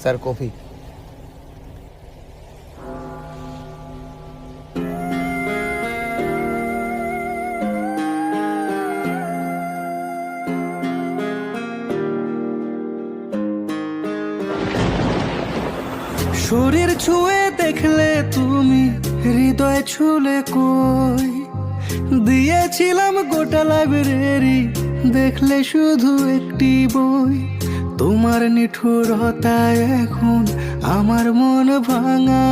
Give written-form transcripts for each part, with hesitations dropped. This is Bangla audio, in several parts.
Sir coffee. শরীর ছুঁয়ে দেখলে তুমি হৃদয় ছুলে কই, দিয়েছিলাম গোটা লাইব্রেরি, দেখলে শুধু একটি বই। তোমার নিঠুরতায় এখন আমার মন ভাঙা,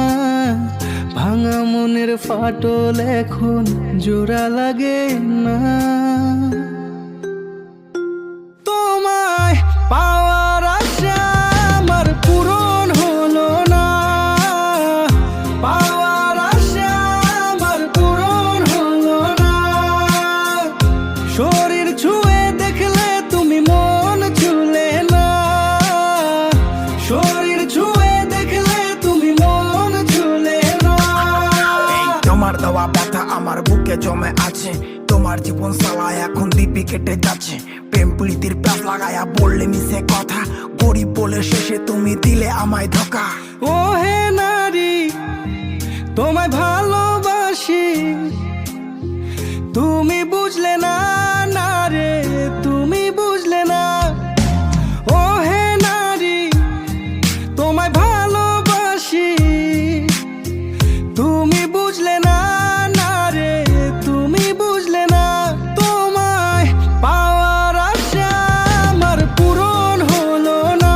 ভাঙা মনের ফাটল এখন জোড়া লাগে না। তোমায় পাওয়ার আশা আমার পূরণ হলো না, পাওয়ার আশা আমার পূরণ হলো না। শরীর ছুঁয়ে দেখলে তুমি মন ছুলে না, শরীর ছুঁয়ে দেখলে তুমি মন ছুলে না। তোমার দেওয়া ব্যথা আমার বুকে জমে আছে, তোমার জীবন সালায় এখন দিব্যি কেটে যাচ্ছে। প্রেম প্রীতির প্যাস লাগায়া বললে মিশে কথা, গরিব বলে শেষে তুমি দিলে আমায় ধোকা। ও হে নারী, তোমায় ভালোবাসি, তুমি বুঝলে না, না রে তুমি বুঝলে না। ও হে নারী, তোমায় ভালোবাসি, তুমি বুঝলে না, না রে তুমি বুঝলে না। তোমায় পাওয়ার আশা আমার পূরণ হলো না,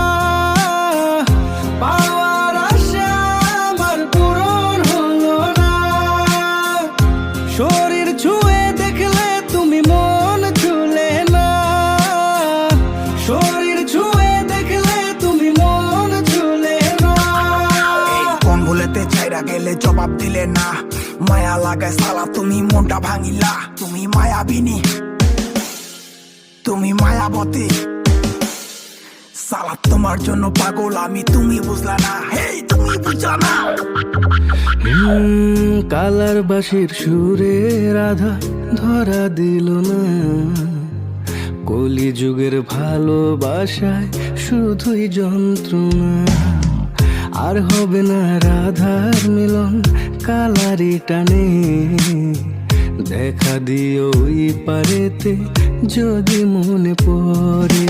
পাওয়ার আশা আমার পূরণ হলো না। শরীর ছুঁয়ে দেখলে তুমি মন ছুলে না, শরীর ছুঁয়ে দেখলে তুমি মন ছুলে না। কোন ভুলেতে ছাইরা গেলে জবাব দিলে না, মায়া লাগায় সালা তুমি মনটা ভাঙিলা। তুমি মায়াবিনী, তুমি মায়াবতী, সালা তোমার জন্য পাগল আমি, তুমি বুঝলা না, হেই তুমি বুঝলা না। কালার বাঁশির সুরে রাধা ধরা দিল না, কলি যুগের ভালোবাসায় শুধুই যন্ত্রণা। আর হবে না রাধার মিলন কালারি টানে, দেখা দিও ওই পারেতে যদি মনে পড়ে।